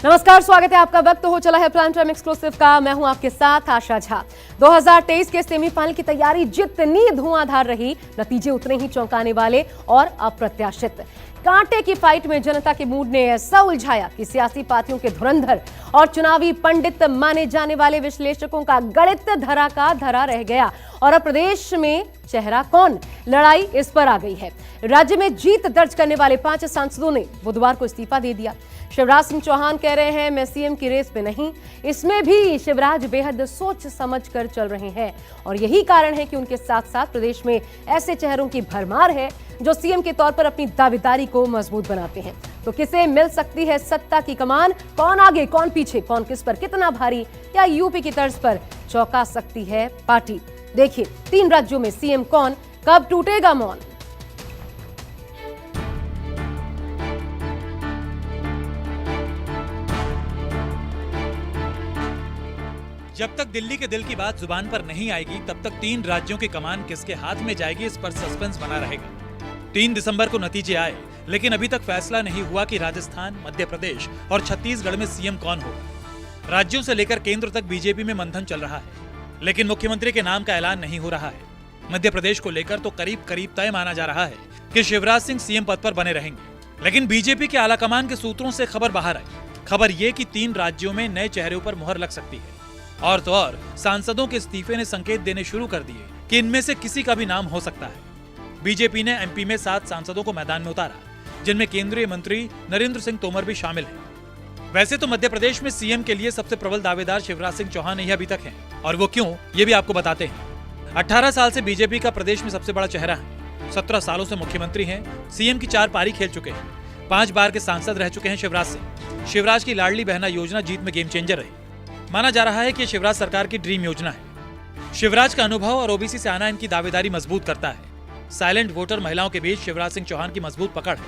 नमस्कार, स्वागत है आपका। वक्त हो चला है प्राइम टाइम एक्सक्लूसिव का। मैं हूं आपके साथ आशा झा। 2023 के सेमीफाइनल की तैयारी जितनी धुआंधार रही, नतीजे उतने ही चौंकाने वाले और अप्रत्याशित। कांटे की फाइट में जनता के मूड ने ऐसा उलझाया कि सियासी पार्टियों के धुरंधर और चुनावी पंडित माने जाने वाले विश्लेषकों का गणित धरा का धरा रह गया। और अब प्रदेश में चेहरा कौन, लड़ाई इस पर आ गई है। राज्य में जीत दर्ज करने वाले 5 सांसदों ने बुधवार को इस्तीफा दे दिया। शिवराज सिंह चौहान कह रहे हैं, मैं सीएम की रेस में नहीं। इसमें भी शिवराज बेहद सोच समझ कर चल रहे हैं और यही कारण है कि उनके साथ साथ प्रदेश में ऐसे चेहरों की भरमार है जो सीएम के तौर पर अपनी दावेदारी को मजबूत बनाते हैं। तो किसे मिल सकती है सत्ता की कमान, कौन आगे कौन पीछे, कौन किस पर कितना भारी, या यूपी की तर्ज पर चौंका सकती है पार्टी। देखिए 3 राज्यों में सीएम कौन, कब टूटेगा मौन। जब तक दिल्ली के दिल की बात जुबान पर नहीं आएगी, तब तक 3 राज्यों की कमान किसके हाथ में जाएगी, इस पर सस्पेंस बना रहेगा। 3 दिसंबर को नतीजे आए, लेकिन अभी तक फैसला नहीं हुआ कि राजस्थान, मध्य प्रदेश और छत्तीसगढ़ में सीएम कौन होगा। राज्यों से लेकर केंद्र तक बीजेपी में मंथन चल रहा है, लेकिन मुख्यमंत्री के नाम का ऐलान नहीं हो रहा है। मध्य प्रदेश को लेकर तो करीब करीब तय माना जा रहा है कि शिवराज सिंह सीएम पद पर बने रहेंगे, लेकिन बीजेपी के आलाकमान के सूत्रों से खबर बाहर आई। खबर ये कि 3 राज्यों में नए चेहरों पर मुहर लग सकती है। और तो और सांसदों के इस्तीफे ने संकेत देने शुरू कर दिए कि इनमें से किसी का भी नाम हो सकता है। बीजेपी ने एमपी में 7 सांसदों को मैदान में उतारा, जिनमें केंद्रीय मंत्री नरेंद्र सिंह तोमर भी शामिल हैं। वैसे तो मध्य प्रदेश में सीएम के लिए सबसे प्रबल दावेदार शिवराज सिंह चौहान ही अभी तक हैं, और वो क्यों, ये भी आपको बताते हैं। 18 साल से बीजेपी का प्रदेश में सबसे बड़ा चेहरा है। 17 सालों से मुख्यमंत्री हैं, सीएम की 4 पारी खेल चुके हैं, 5 बार के सांसद रह चुके हैं शिवराज सिंह। शिवराज की लाडली बहना योजना जीत में गेम चेंजर रही। माना जा रहा है कि शिवराज सरकार की ड्रीम योजना है। शिवराज का अनुभव और ओबीसी से आना इनकी दावेदारी मजबूत करता है। साइलेंट वोटर महिलाओं के बीच शिवराज सिंह चौहान की मजबूत पकड़ है।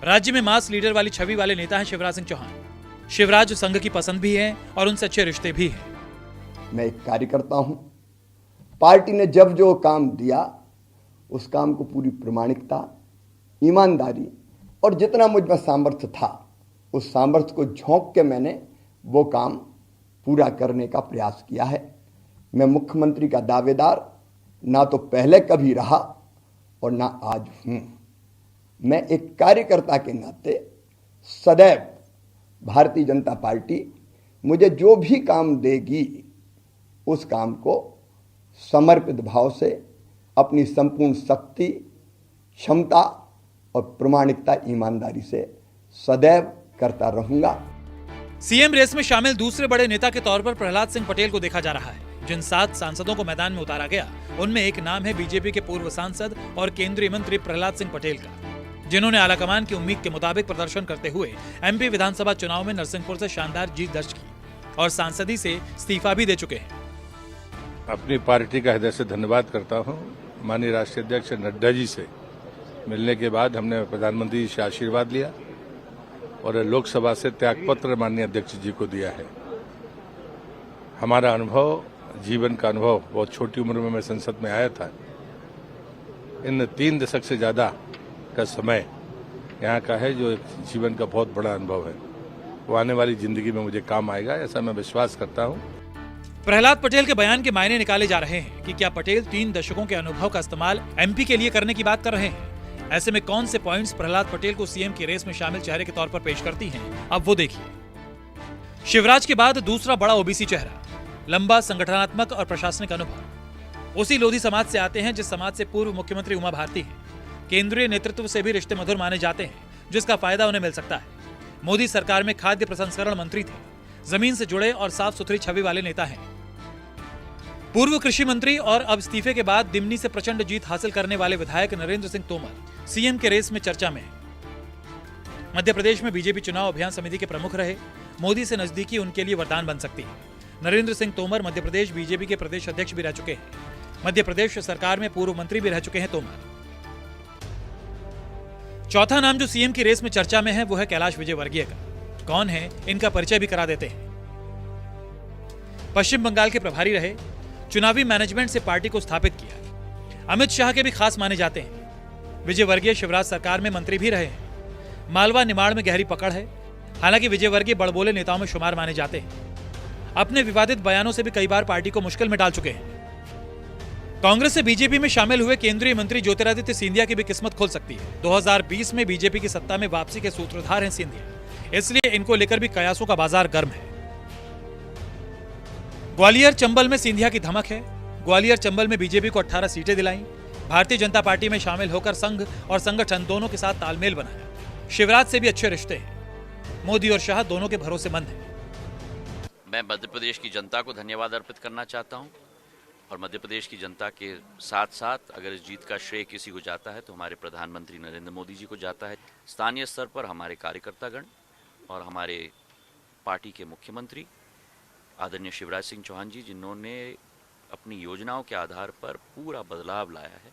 राज्य में मास लीडर वाली छवि वाले नेता हैं शिवराज सिंह चौहान। शिवराज संघ की पसंद भी है और उनसे अच्छे रिश्ते भी हैं। मैं एक कार्यकर्ता हूं। पार्टी ने जब जो काम दिया, उस काम को पूरी प्रामाणिकता, ईमानदारी और जितना मुझ में सामर्थ्य था, उस सामर्थ्य को झोंक के मैंने वो काम पूरा करने का प्रयास किया है। मैं मुख्यमंत्री का दावेदार ना तो पहले कभी रहा और ना आज हूं। मैं एक कार्यकर्ता के नाते सदैव भारतीय जनता पार्टी मुझे जो भी काम देगी, उस काम को समर्पित भाव से, अपनी संपूर्ण शक्ति, क्षमता और प्रामाणिकता, ईमानदारी से सदैव करता रहूंगा। सीएम रेस में शामिल दूसरे बड़े नेता के तौर पर प्रहलाद सिंह पटेल को देखा जा रहा है। जिन 7 सांसदों को मैदान में उतारा गया, उनमें एक नाम है बीजेपी के पूर्व सांसद और केंद्रीय मंत्री प्रहलाद सिंह पटेल का, जिन्होंने आलाकमान की उम्मीद के मुताबिक प्रदर्शन करते हुए एमपी विधानसभा चुनाव में नरसिंहपुर से शानदार जीत दर्ज की और सांसदी से इस्तीफा भी दे चुके हैं। अपनी पार्टी का हृदय से धन्यवाद करता हूं। माननीय राष्ट्रीय अध्यक्ष नड्डा जी से मिलने के बाद हमने प्रधानमंत्री जी से आशीर्वाद लिया और लोकसभा से त्यागपत्र माननीय अध्यक्ष जी को दिया है। हमारा अनुभव, जीवन का अनुभव, बहुत छोटी उम्र में मैं संसद में आया था। इन 3 दशक से ज्यादा का समय यहाँ का है, जो एक जीवन का बहुत बड़ा अनुभव है। वो आने वाली जिंदगी में मुझे काम आएगा, ऐसा मैं विश्वास करता हूँ। प्रहलाद पटेल के बयान के मायने निकाले जा रहे हैं कि क्या पटेल 3 दशकों के अनुभव का इस्तेमाल एमपी के लिए करने की बात कर रहे हैं। ऐसे में कौन से पॉइंट्स प्रहलाद पटेल को सीएम की रेस में शामिल चेहरे के तौर पर पेश करती हैं, अब वो देखिए। शिवराज के बाद दूसरा बड़ा ओबीसी चेहरा, लंबा संगठनात्मक और प्रशासनिक अनुभव। उसी लोधी समाज से आते हैं जिस समाज से पूर्व मुख्यमंत्री उमा भारती हैं। केंद्रीय नेतृत्व से भी रिश्ते मधुर माने जाते हैं, जिसका फायदा उन्हें मिल सकता है। मोदी सरकार में खाद्य प्रसंस्करण मंत्री थे। जमीन से जुड़े और साफ सुथरी छवि वाले नेता हैं। पूर्व कृषि मंत्री और अब इस्तीफे के बाद दिमनी से प्रचंड जीत हासिल करने वाले विधायक नरेंद्र सिंह तोमर सीएम के रेस में चर्चा में है। मध्य प्रदेश में बीजेपी चुनाव अभियान समिति के प्रमुख रहे। मोदी से नजदीकी उनके लिए वरदान बन सकती है। नरेंद्र सिंह तोमर मध्य प्रदेश बीजेपी के प्रदेश अध्यक्ष भी रह चुके हैं। मध्य प्रदेश सरकार में पूर्व मंत्री भी रह चुके हैं तोमर। चौथा नाम जो सीएम की रेस में चर्चा में है, वो है कैलाश विजयवर्गीय का। कौन है, इनका परिचय भी करा देते हैं। पश्चिम बंगाल के प्रभारी रहे, चुनावी मैनेजमेंट से पार्टी को स्थापित किया। अमित शाह के भी खास माने जाते हैं। विजयवर्गीय शिवराज सरकार में मंत्री भी रहे हैं। मालवा निमाड़ में गहरी पकड़ है। हालांकि विजयवर्गीय बड़बोले नेताओं में शुमार माने जाते हैं। अपने विवादित बयानों से भी कई बार पार्टी को मुश्किल में डाल चुके हैं। कांग्रेस से बीजेपी में शामिल हुए केंद्रीय मंत्री ज्योतिरादित्य सिंधिया की भी किस्मत खुल सकती है। 2020 में बीजेपी की सत्ता में वापसी के सूत्रधार हैं सिंधिया, इसलिए इनको लेकर भी कयासों का बाजार गर्म है। ग्वालियर चंबल में सिंधिया की धमक है। ग्वालियर चंबल में बीजेपी को 18 सीटें दिलाई। भारतीय जनता पार्टी में शामिल होकर संघ और संगठन दोनों के साथ तालमेल बनाया। शिवराज से भी अच्छे रिश्ते हैं। मोदी और शाह दोनों के भरोसेमंद हैं। मैं मध्य प्रदेश की जनता को धन्यवाद अर्पित करना चाहता हूं और मध्य प्रदेश की जनता के साथ साथ अगर इस जीत का श्रेय किसी को जाता है तो हमारे प्रधानमंत्री नरेंद्र मोदी जी को जाता है। स्थानीय स्तर पर हमारे कार्यकर्तागण और हमारे पार्टी के मुख्यमंत्री आदरणीय शिवराज सिंह चौहान जी, जिन्होंने अपनी योजनाओं के आधार पर पूरा बदलाव लाया है,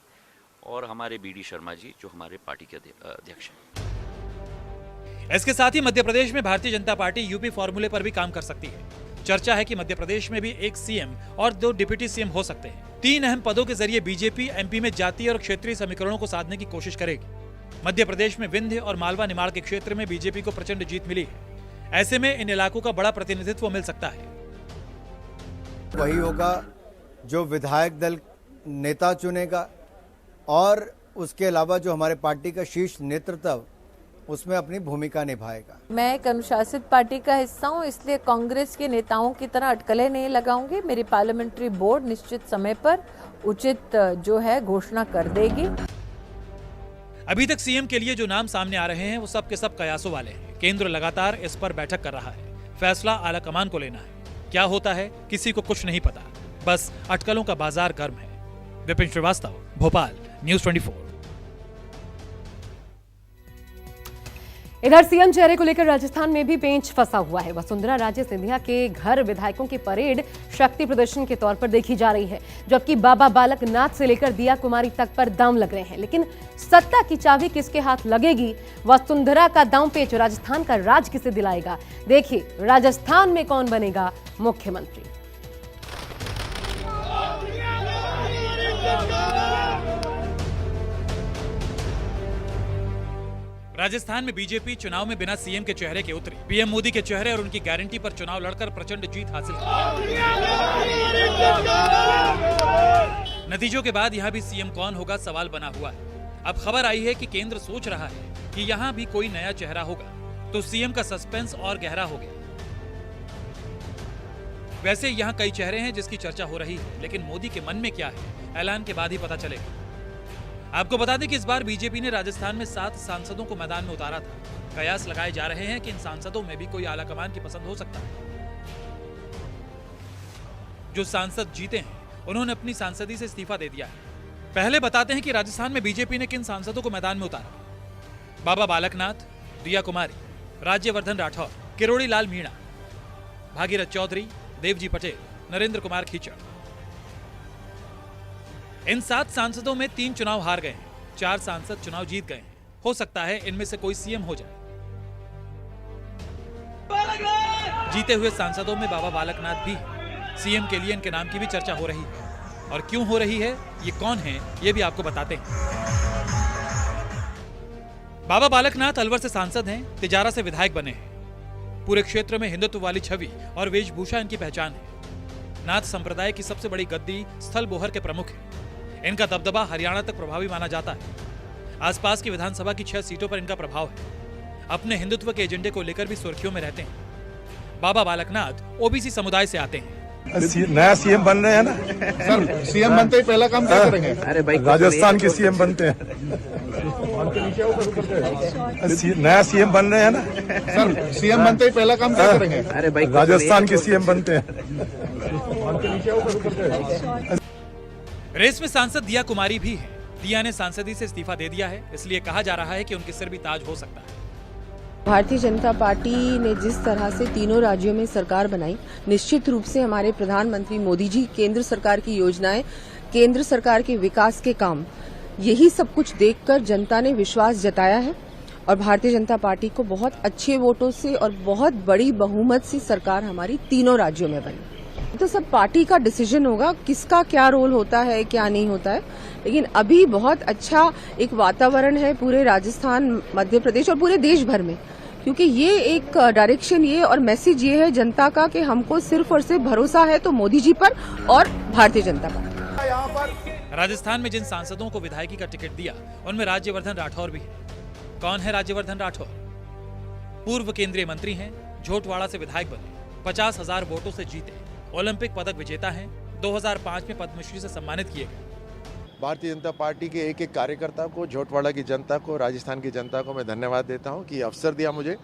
और हमारे बीडी शर्मा जी जो हमारे पार्टी के अध्यक्ष हैं। इसके साथ ही मध्य प्रदेश में भारतीय जनता पार्टी यूपी फॉर्मूले पर भी काम कर सकती है। चर्चा है कि मध्य प्रदेश में भी एक सीएम और 2 डिप्टी सीएम हो सकते हैं। 3 अहम पदों के जरिए बीजेपी एमपी में जातीय और क्षेत्रीय समीकरणों को साधने की कोशिश करेगी। मध्य प्रदेश में विंध्य और मालवा निमाड़ के क्षेत्र में बीजेपी को प्रचंड जीत मिली है। ऐसे में इन इलाकों का बड़ा प्रतिनिधित्व मिल सकता है। वही होगा जो विधायक दल नेता चुनेगा, और उसके अलावा जो हमारे पार्टी का शीर्ष नेतृत्व उसमें अपनी भूमिका निभाएगा। मैं एक अनुशासित पार्टी का हिस्सा हूं, इसलिए कांग्रेस के नेताओं की तरह अटकलें नहीं लगाऊंगी। मेरी पार्लियामेंट्री बोर्ड निश्चित समय पर उचित जो है घोषणा कर देगी। अभी तक सीएम के लिए जो नाम सामने आ रहे हैं वो सब के सब कयासों वाले हैं। केंद्र लगातार इस पर बैठक कर रहा है। फैसला आला कमान को लेना है। क्या होता है किसी को कुछ नहीं पता, बस अटकलों का बाजार गर्म है। विपिन श्रीवास्तव, भोपाल, न्यूज़ 24। इधर सीएम चेहरे को लेकर राजस्थान में भी पेंच फंसा हुआ है। वसुंधरा राजे सिंधिया के घर विधायकों की परेड शक्ति प्रदर्शन के तौर पर देखी जा रही है, जबकि बाबा बालक नाथ से लेकर दिया कुमारी तक पर दांव लग रहे हैं। लेकिन सत्ता की चाबी किसके हाथ लगेगी? वसुंधरा का दांव पेच राजस्थान का राज किसे दिलाएगा? देखिए राजस्थान में कौन बनेगा मुख्यमंत्री। राजस्थान में बीजेपी चुनाव में बिना सीएम के चेहरे के उतरी। पीएम मोदी के चेहरे और उनकी गारंटी पर चुनाव लड़कर प्रचंड जीत हासिल की। नतीजों के बाद यहां भी सीएम कौन होगा सवाल बना हुआ है। अब खबर आई है कि केंद्र सोच रहा है कि यहां भी कोई नया चेहरा होगा, तो सीएम का सस्पेंस और गहरा हो गया। वैसे यहां कई चेहरे हैं जिसकी चर्चा हो रही है, लेकिन मोदी के मन में क्या है ऐलान के बाद ही पता चलेगा। आपको बता दें कि इस बार बीजेपी ने राजस्थान में 7 सांसदों को मैदान में उतारा था। कयास लगाए जा रहे हैं कि इन सांसदों में भी कोई आलाकमान की पसंद हो सकता है। जो सांसद जीते हैं उन्होंने अपनी सांसदी से इस्तीफा दे दिया है। पहले बताते हैं कि राजस्थान में बीजेपी ने किन सांसदों को मैदान में उतारा। बाबा बालकनाथ, दिया कुमारी, राज्यवर्धन राठौर, किरोड़ी लाल मीणा, भागीरथ चौधरी, देवजी पटेल, नरेंद्र कुमार खीचड़। इन 7 सांसदों में 3 चुनाव हार गए हैं, 4 सांसद चुनाव जीत गए हैं। हो सकता है इनमें से कोई सीएम हो जाए। जीते हुए सांसदों में बाबा बालकनाथ भी हैं। सीएम के लिए इनके नाम की भी चर्चा हो रही है, और क्यों हो रही है, ये कौन है, ये भी आपको बताते हैं। बाबा बालकनाथ अलवर से सांसद हैं, तिजारा से विधायक बने हैं। पूरे क्षेत्र में हिंदुत्व वाली छवि और वेशभूषा इनकी पहचान है। नाथ संप्रदाय की सबसे बड़ी गद्दी स्थल बोहर के प्रमुख है। इनका दबदबा हरियाणा तक प्रभावी माना जाता है। आसपास की विधानसभा की 6 सीटों पर इनका प्रभाव है। अपने हिंदुत्व के एजेंडे को लेकर भी सुर्खियों में रहते हैं। बाबा बालकनाथ ओबीसी समुदाय से आते हैं। नया सीएम बन रहे हैं ना सर, सीएम बनते ही पहला काम क्या करेंगे? अरे भाई राजस्थान के सीएम बनते हैं। नया सीएम बन रहे हैं ना सर, सीएम बनते ही पहला काम क्या करेंगे? अरे भाई राजस्थान के सीएम बनते हैं। रेस में सांसद दिया कुमारी भी है। दिया ने सांसदी से इस्तीफा दे दिया है, इसलिए कहा जा रहा है कि उनके सिर भी ताज हो सकता है। भारतीय जनता पार्टी ने जिस तरह से तीनों राज्यों में सरकार बनाई, निश्चित रूप से हमारे प्रधानमंत्री मोदी जी, केंद्र सरकार की योजनाएं, केंद्र सरकार के विकास के काम, यही सब कुछ देखकर जनता ने विश्वास जताया है और भारतीय जनता पार्टी को बहुत अच्छे वोटों से और बहुत बड़ी बहुमत से सरकार हमारी तीनों राज्यों में बनी। तो सब पार्टी का डिसीजन होगा, किसका क्या रोल होता है, क्या नहीं होता है। लेकिन अभी बहुत अच्छा एक वातावरण है पूरे राजस्थान, मध्य प्रदेश और पूरे देश भर में क्योंकि ये एक डायरेक्शन ये और मैसेज ये है जनता का कि हमको सिर्फ और सिर्फ भरोसा है तो मोदी जी पर और भारतीय जनता पार्टी। राजस्थान में जिन सांसदों को विधायकी का टिकट दिया उनमें राज्यवर्धन राठौर भी है। कौन है राज्यवर्धन राठौर? पूर्व केंद्रीय मंत्री हैं, झोटवाड़ा से विधायक बने, 50,000 वोटों से जीते, ओलंपिक पदक विजेता हैं, 2005 में पद्मश्री से सम्मानित किए गए। भारतीय जनता पार्टी के एक एक कार्यकर्ता को, झोटवाड़ा की जनता को, राजस्थान की जनता को मैं धन्यवाद देता हूं कि अवसर दिया मुझे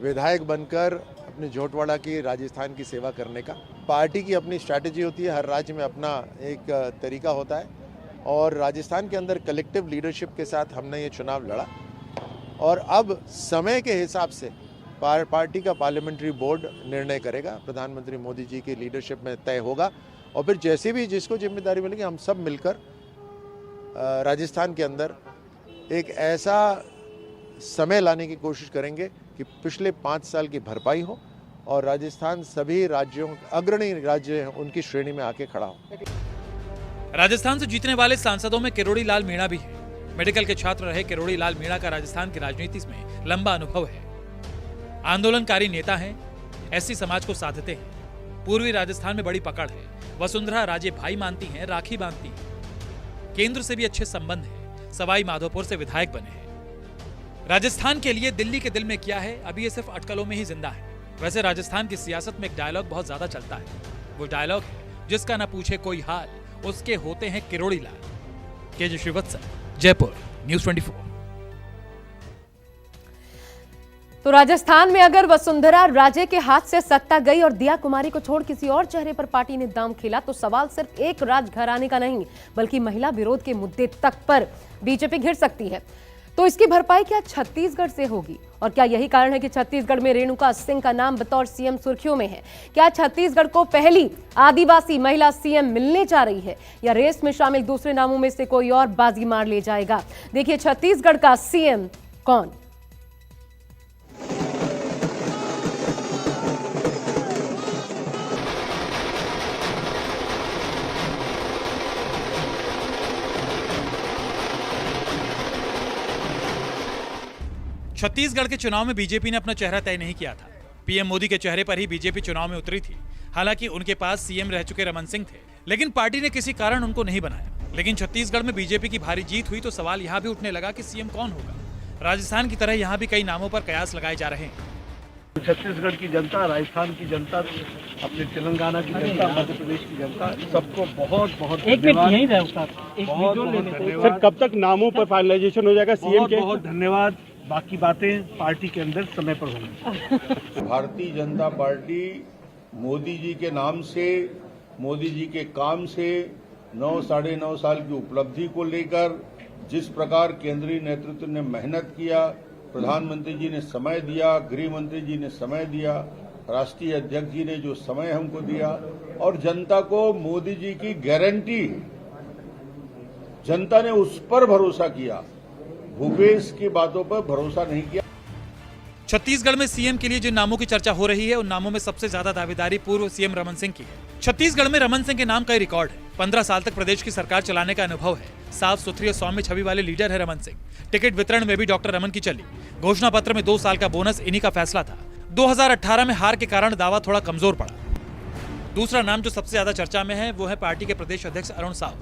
विधायक बनकर अपने झोटवाड़ा की, राजस्थान की सेवा करने का। पार्टी की अपनी स्ट्रैटेजी होती है, हर राज्य में अपना एक तरीका होता है और राजस्थान के अंदर कलेक्टिव लीडरशिप के साथ हमने ये चुनाव लड़ा और अब समय के हिसाब से पार्टी का पार्लियामेंट्री बोर्ड निर्णय करेगा, प्रधानमंत्री मोदी जी की लीडरशिप में तय होगा और फिर जैसे भी जिसको जिम्मेदारी मिलेगी हम सब मिलकर राजस्थान के अंदर एक ऐसा समय लाने की कोशिश करेंगे कि पिछले 5 साल की भरपाई हो और राजस्थान सभी राज्यों, अग्रणी राज्य हैं, उनकी श्रेणी में आके खड़ा हो। राजस्थान से जीतने वाले सांसदों में किरोड़ी लाल मीणा भी है। मेडिकल के छात्र रहे किरोड़ी लाल मीणा का राजस्थान की राजनीति में लंबा अनुभव है। आंदोलनकारी नेता हैं, एससी समाज को साधते हैं। पूर्वी राजस्थान में बड़ी पकड़ है। वसुंधरा राजे भाई मानती हैं, राखी बांधती हैं। केंद्र से भी अच्छे संबंध है। सवाई माधोपुर से विधायक बने हैं। राजस्थान के लिए दिल्ली के दिल में क्या है, अभी ये सिर्फ अटकलों में ही जिंदा है। वैसे राजस्थान की सियासत में एक डायलॉग बहुत ज्यादा चलता है। वो डायलॉग है, जिसका ना पूछे कोई हाल, उसके होते हैं किरोड़ी लाल। KJ Shrivatsa, Jaipur, news 24। तो राजस्थान में अगर वसुंधरा राजे के हाथ से सत्ता गई और दिया कुमारी को छोड़ किसी और चेहरे पर पार्टी ने दांव खेला तो सवाल सिर्फ एक राजघराने का नहीं बल्कि महिला विरोध के मुद्दे तक पर बीजेपी घिर सकती है। तो इसकी भरपाई क्या छत्तीसगढ़ से होगी? और क्या यही कारण है कि छत्तीसगढ़ में रेणुका सिंह का नाम बतौर सीएम सुर्खियों में है? क्या छत्तीसगढ़ को पहली आदिवासी महिला सीएम मिलने जा रही है या रेस में शामिल दूसरे नामों में से कोई और बाजी मार ले जाएगा? देखिए छत्तीसगढ़ का सीएम कौन? छत्तीसगढ़ के चुनाव में बीजेपी ने अपना चेहरा तय नहीं किया था। पीएम मोदी के चेहरे पर ही बीजेपी चुनाव में उतरी थी। हालांकि उनके पास सीएम रह चुके रमन सिंह थे, लेकिन पार्टी ने किसी कारण उनको नहीं बनाया। लेकिन छत्तीसगढ़ में बीजेपी की भारी जीत हुई तो सवाल यहाँ भी उठने लगा कि सीएम कौन होगा। राजस्थान की तरह यहाँ भी कई नामों पर कयास लगाए जा रहे हैं। छत्तीसगढ़ की जनता, राजस्थान की जनता, अपने तेलंगाना की जनता, मध्य प्रदेश की जनता, सबको बहुत बहुत धन्यवाद। सर कब तक नामों पर फाइनलाइजेशन हो जाएगा सीएम के? बहुत धन्यवाद। बाकी बातें पार्टी के अंदर समय पर होंगी। भारतीय जनता पार्टी मोदी जी के नाम से, मोदी जी के काम से 9-9.5 साल की उपलब्धि को लेकर जिस प्रकार केंद्रीय नेतृत्व ने मेहनत किया, प्रधानमंत्री जी ने समय दिया, गृह मंत्री जी ने समय दिया, राष्ट्रीय अध्यक्ष जी ने जो समय हमको दिया और जनता को मोदी जी की गारंटी, जनता ने उस पर भरोसा किया, भूपेश की बातों पर भरोसा नहीं किया। छत्तीसगढ़ में सीएम के लिए जिन नामों की चर्चा हो रही है उन नामों में सबसे ज्यादा दावेदारी पूर्व सीएम रमन सिंह की है। छत्तीसगढ़ में रमन सिंह के नाम का रिकॉर्ड है। 15 साल तक प्रदेश की सरकार चलाने का अनुभव है। साफ सुथरी और सौम्य छवि वाले लीडर है रमन सिंह। टिकट वितरण में भी डॉक्टर रमन की चली। घोषणा पत्र में 2 साल का बोनस इन्हीं का फैसला था। 2018 में हार के कारण दावा थोड़ा कमजोर पड़ा। दूसरा नाम जो सबसे ज्यादा चर्चा में है वो है पार्टी के प्रदेश अध्यक्ष अरुण साव।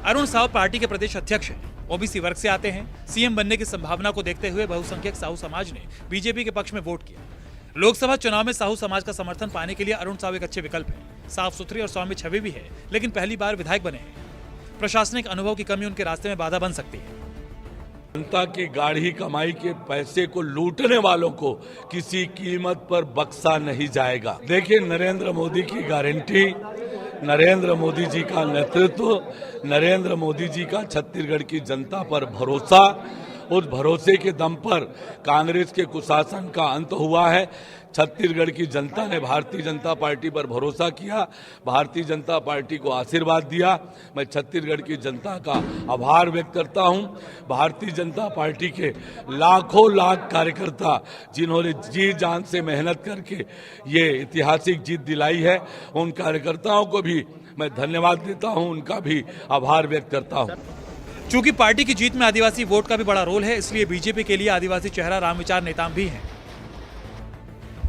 अरुण साव पार्टी के प्रदेश अध्यक्ष हैं। ओबीसी वर्ग से आते हैं। सीएम बनने की संभावना को देखते हुए बहुसंख्यक साहू समाज ने बीजेपी के पक्ष में वोट किया। लोकसभा चुनाव में साहू समाज का समर्थन पाने के लिए अरुण साव एक अच्छे विकल्प है। साफ सुथरी और सौम्य छवि भी है, लेकिन पहली बार विधायक बने हैं। प्रशासनिक अनुभव की कमी उनके रास्ते में बाधा बन सकती है। जनता की गाढ़ी कमाई के पैसे को लूटने वालों को किसी कीमत पर बख्शा नहीं जाएगा। देखिए नरेंद्र मोदी की गारंटी, नरेंद्र मोदी जी का नेतृत्व, नरेंद्र मोदी जी का छत्तीसगढ़ की जनता पर भरोसा, उस भरोसे के दम पर कांग्रेस के कुशासन का अंत हुआ है। छत्तीसगढ़ की जनता ने भारतीय जनता पार्टी पर भरोसा किया, भारतीय जनता पार्टी को आशीर्वाद दिया। मैं छत्तीसगढ़ की जनता का आभार व्यक्त करता हूं। भारतीय जनता पार्टी के लाखों लाख कार्यकर्ता जिन्होंने जी जान से मेहनत करके ये ऐतिहासिक जीत दिलाई है, उन कार्यकर्ताओं को भी मैं धन्यवाद देता हूं, उनका भी आभार व्यक्त करता हूं। चूंकि पार्टी की जीत में आदिवासी वोट का भी बड़ा रोल है, इसलिए बीजेपी के लिए आदिवासी चेहरा रामविचार नेताम भी हैं।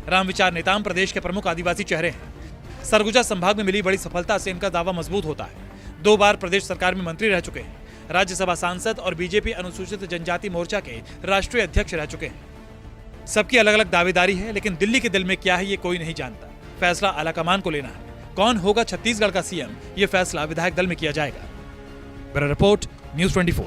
रामविचार नेताम प्रदेश के प्रमुख आदिवासी चेहरे हैं। सरगुजा संभाग में मिली बड़ी सफलता से इनका दावा मजबूत होता है। 2 बार प्रदेश सरकार में मंत्री रह चुके हैं, राज्यसभा सांसद और बीजेपी अनुसूचित जनजाति मोर्चा के राष्ट्रीय अध्यक्ष रह चुके हैं। सबकी अलग अलग दावेदारी है, लेकिन दिल्ली के दिल में क्या है ये कोई नहीं जानता। फैसला आलाकमान को लेना है। कौन होगा छत्तीसगढ़ का सीएम, ये फैसला विधायक दल में किया जाएगा। Bureau report, news 24।